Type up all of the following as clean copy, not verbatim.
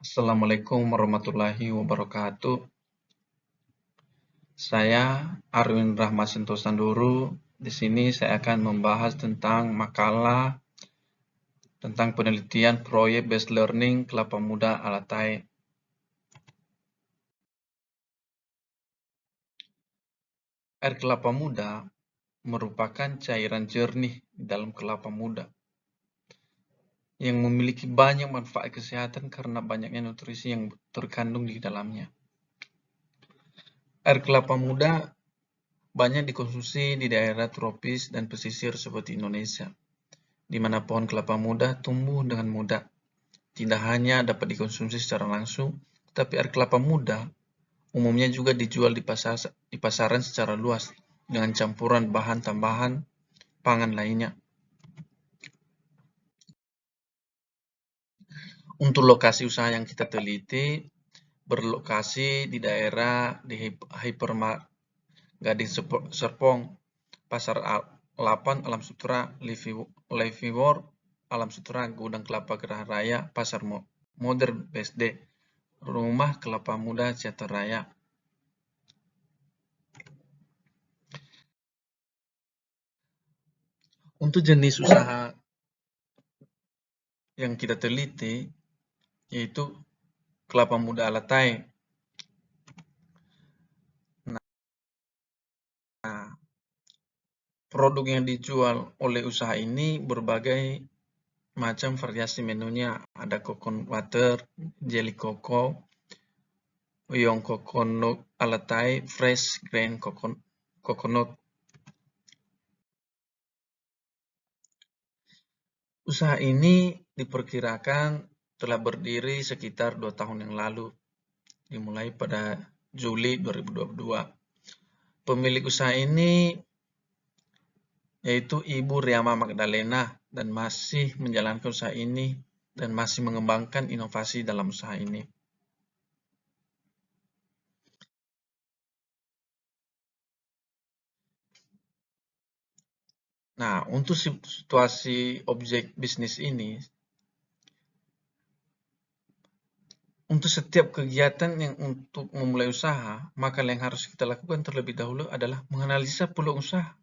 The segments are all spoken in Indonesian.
Assalamualaikum warahmatullahi wabarakatuh. Saya Arwin Rahmat Santoro. Di sini saya akan membahas tentang makalah tentang penelitian proyek based learning kelapa muda Alatai. Air kelapa muda merupakan cairan jernih di dalam kelapa muda yang memiliki banyak manfaat kesehatan karena banyaknya nutrisi yang terkandung di dalamnya. Air kelapa muda banyak dikonsumsi di daerah tropis dan pesisir seperti Indonesia, di mana pohon kelapa muda tumbuh dengan mudah. Tidak hanya dapat dikonsumsi secara langsung, tetapi air kelapa muda umumnya juga dijual di pasaran secara luas dengan campuran bahan tambahan pangan lainnya. Untuk lokasi usaha yang kita teliti, berlokasi di daerah di Hypermart Gading Serpong, Pasar 8 Alam Sutra, Leviwor Alam Sutra, Gudang Kelapa Geraha Raya, Pasar Modern BSD, Rumah Kelapa Muda Ciater Raya. Untuk jenis usaha yang kita teliti yaitu kelapa muda Alatai. Nah, produk yang dijual oleh usaha ini berbagai macam variasi menunya. Ada coconut water, jelly coco, Uyong coconut Alatai, fresh grain coconut. Usaha ini diperkirakan telah berdiri sekitar 2 tahun yang lalu, dimulai pada Juli 2022. Pemilik usaha ini yaitu Ibu Riama Magdalena dan masih menjalankan usaha ini dan masih mengembangkan inovasi dalam usaha ini. Nah, untuk situasi objek bisnis ini, untuk setiap kegiatan yang untuk memulai usaha, maka yang harus kita lakukan terlebih dahulu adalah menganalisa peluang usaha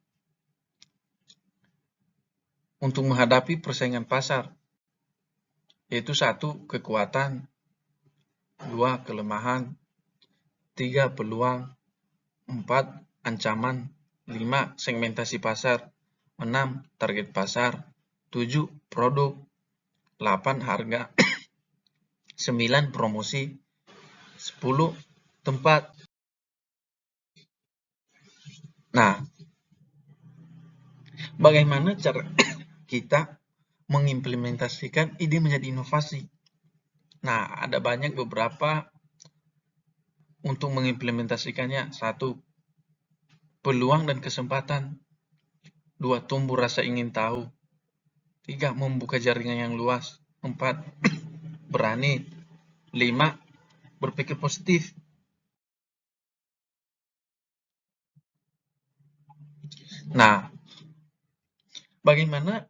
untuk menghadapi persaingan pasar, yaitu 1. Kekuatan, 2. Kelemahan, 3. Peluang, 4. Ancaman, 5. Segmentasi pasar, 6. Target pasar, 7. Produk, 8. Harga, 9. Promosi, 10. Tempat. Nah, bagaimana cara kita mengimplementasikan ide menjadi inovasi? Nah, ada banyak beberapa untuk mengimplementasikannya. 1. Peluang dan kesempatan. 2. Tumbuh rasa ingin tahu. 3. Membuka jaringan yang luas. 4. Berani. 5. Berpikir positif. Nah, bagaimana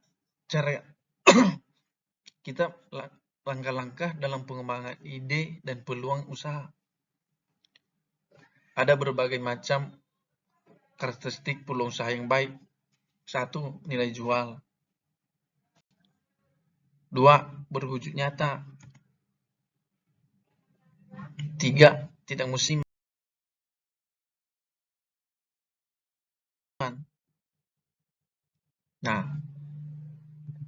cara kita langkah-langkah dalam pengembangan ide dan peluang usaha? Ada berbagai macam karakteristik peluang usaha yang baik. 1. Nilai jual. 2. Berwujud nyata. 3. Tidak musiman. Nah,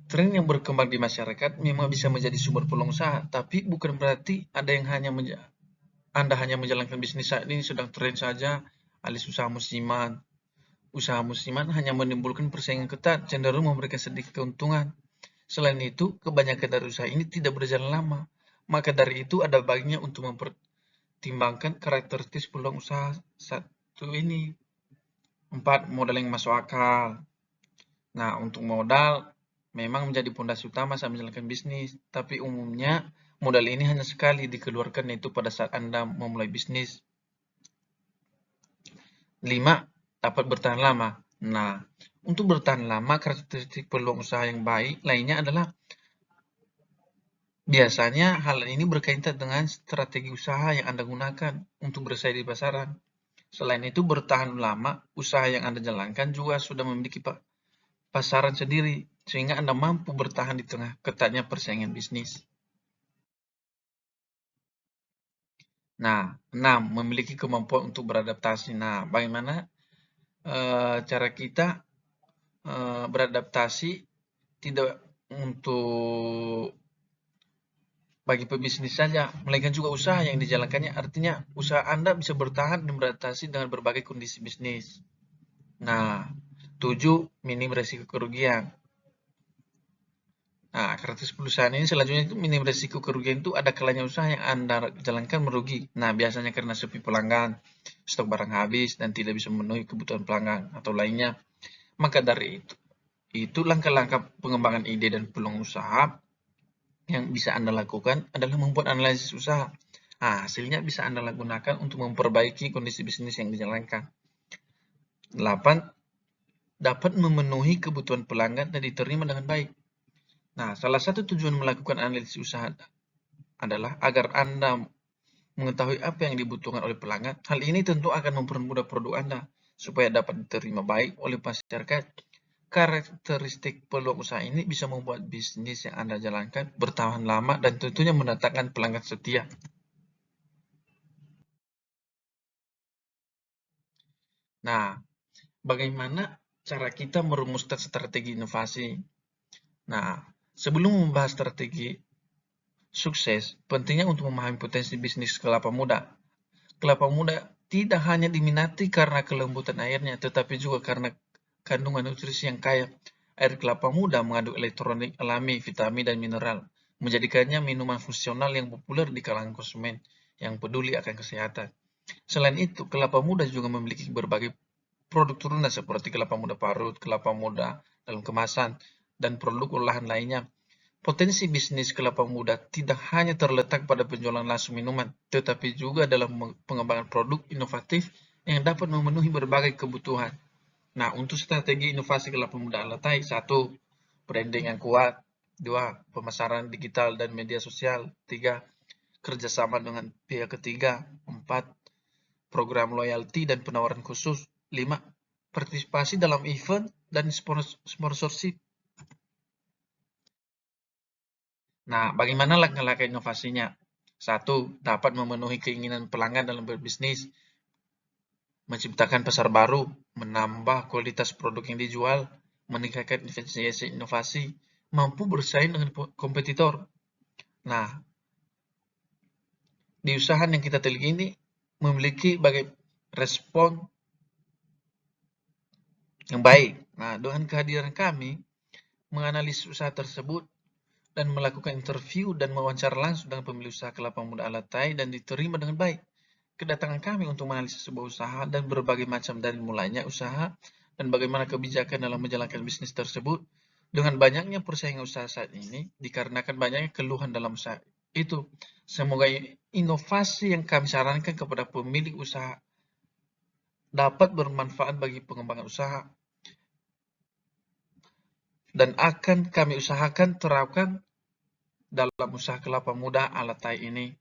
tren yang berkembang di masyarakat memang bisa menjadi sumber peluang usaha, tapi bukan berarti Anda hanya menjalankan bisnis saat ini sedang tren saja, alias usaha musiman. Usaha musiman hanya menimbulkan persaingan ketat, cenderung memberikan sedikit keuntungan. Selain itu, kebanyakan dari usaha ini tidak berjalan lama. Maka dari itu ada baiknya untuk mempertimbangkan karakteristik peluang usaha satu ini. 4. Modal yang masuk akal. Nah, untuk modal memang menjadi pondasi utama saat menjalankan bisnis, tapi umumnya modal ini hanya sekali dikeluarkan, yaitu pada saat Anda memulai bisnis. 5. Dapat bertahan lama. Nah, untuk bertahan lama, karakteristik peluang usaha yang baik lainnya adalah Biasanya hal ini berkaitan dengan strategi usaha yang Anda gunakan untuk bersaing di pasaran. Selain itu, bertahan lama, usaha yang Anda jalankan juga sudah memiliki pasaran sendiri, sehingga Anda mampu bertahan di tengah ketatnya persaingan bisnis. Nah, 6. Memiliki kemampuan untuk beradaptasi. Nah, bagaimana cara kita beradaptasi tidak untuk bagi pebisnis saja, melainkan juga usaha yang dijalankannya. Artinya, usaha Anda bisa bertahan dan beradaptasi dengan berbagai kondisi bisnis. Nah, 7. Minim resiko kerugian. Nah, karakteristik perusahaan ini selanjutnya itu minim resiko kerugian itu ada kalanya usaha yang Anda jalankan merugi. Nah, biasanya karena sepi pelanggan, stok barang habis, dan tidak bisa memenuhi kebutuhan pelanggan atau lainnya. Maka dari itu langkah-langkah pengembangan ide dan peluang usaha yang bisa Anda lakukan adalah membuat analisis usaha. Nah, hasilnya bisa Anda gunakan untuk memperbaiki kondisi bisnis yang dijalankan. 8. Dapat memenuhi kebutuhan pelanggan dan diterima dengan baik. Nah, salah satu tujuan melakukan analisis usaha adalah agar Anda mengetahui apa yang dibutuhkan oleh pelanggan. Hal ini tentu akan mempermudah produk Anda supaya dapat diterima baik oleh masyarakat. Karakteristik peluang usaha ini bisa membuat bisnis yang Anda jalankan bertahan lama dan tentunya mendatangkan pelanggan setia. Nah, bagaimana cara kita merumuskan strategi inovasi? Nah, sebelum membahas strategi sukses, pentingnya untuk memahami potensi bisnis kelapa muda. Kelapa muda tidak hanya diminati karena kelembutan airnya, tetapi juga karena kandungan nutrisi yang kaya. Air kelapa muda mengandung elektrolit alami, vitamin, dan mineral, menjadikannya minuman fungsional yang populer di kalangan konsumen yang peduli akan kesehatan. Selain itu, kelapa muda juga memiliki berbagai produk turunan seperti kelapa muda parut, kelapa muda dalam kemasan, dan produk olahan lainnya. Potensi bisnis kelapa muda tidak hanya terletak pada penjualan langsung minuman, tetapi juga dalam pengembangan produk inovatif yang dapat memenuhi berbagai kebutuhan. Nah, untuk strategi inovasi kelapa muda Alatai, 1. Branding yang kuat. 2. Pemasaran digital dan media sosial. 3. Kerjasama dengan pihak ketiga. 4. Program loyalty dan penawaran khusus. 5. Partisipasi dalam event dan sponsorship. Nah, bagaimana langkah-langkah inovasinya? 1. Dapat memenuhi keinginan pelanggan dalam berbisnis, menciptakan pasar baru, menambah kualitas produk yang dijual, meningkatkan efisiensi inovasi, mampu bersaing dengan kompetitor. Nah, di usaha yang kita teliti ini memiliki respon yang baik. Nah, dengan kehadiran kami, menganalisis usaha tersebut dan melakukan interview dan wawancara langsung dengan pemilik usaha kelapa muda Alatai dan diterima dengan baik. Kedatangan kami untuk menganalisis sebuah usaha dan berbagai macam dari mulainya usaha dan bagaimana kebijakan dalam menjalankan bisnis tersebut. Dengan banyaknya persaingan usaha saat ini, dikarenakan banyaknya keluhan dalam usaha itu, semoga inovasi yang kami sarankan kepada pemilik usaha dapat bermanfaat bagi pengembangan usaha dan akan kami usahakan terapkan dalam usaha kelapa muda Alatai ini.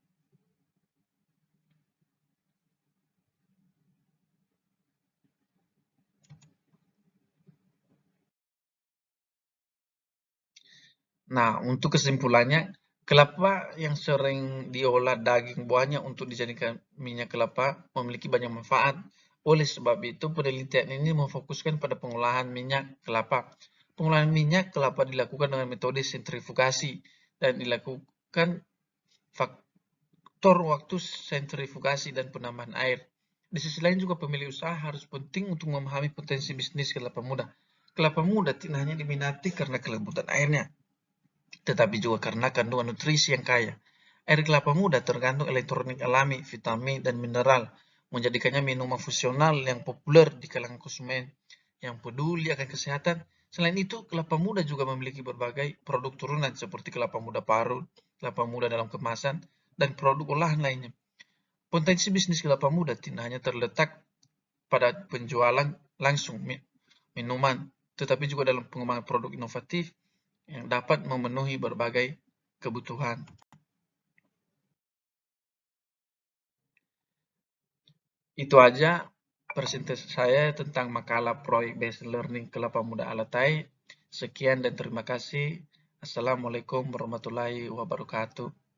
Nah, untuk kesimpulannya, kelapa yang sering diolah daging buahnya untuk dijadikan minyak kelapa memiliki banyak manfaat. Oleh sebab itu, penelitian ini memfokuskan pada pengolahan minyak kelapa. Pengolahan minyak kelapa dilakukan dengan metode sentrifugasi dan dilakukan faktor waktu sentrifugasi dan penambahan air. Di sisi lain juga pemilik usaha harus penting untuk memahami potensi bisnis kelapa muda. Kelapa muda tidak hanya diminati karena kelembutan airnya, tetapi juga karena kandungan nutrisi yang kaya. Air kelapa muda terkandung elektrolit alami, vitamin, dan mineral, menjadikannya minuman fungsional yang populer di kalangan konsumen yang peduli akan kesehatan. Selain itu, kelapa muda juga memiliki berbagai produk turunan seperti kelapa muda parut, kelapa muda dalam kemasan, dan produk olahan lainnya. Potensi bisnis kelapa muda tidak hanya terletak pada penjualan langsung minuman, tetapi juga dalam pengembangan produk inovatif yang dapat memenuhi berbagai kebutuhan. Itu aja presentasi saya tentang makalah Project Based Learning Kelapa Muda Alatai. Sekian dan terima kasih. Assalamualaikum warahmatullahi wabarakatuh.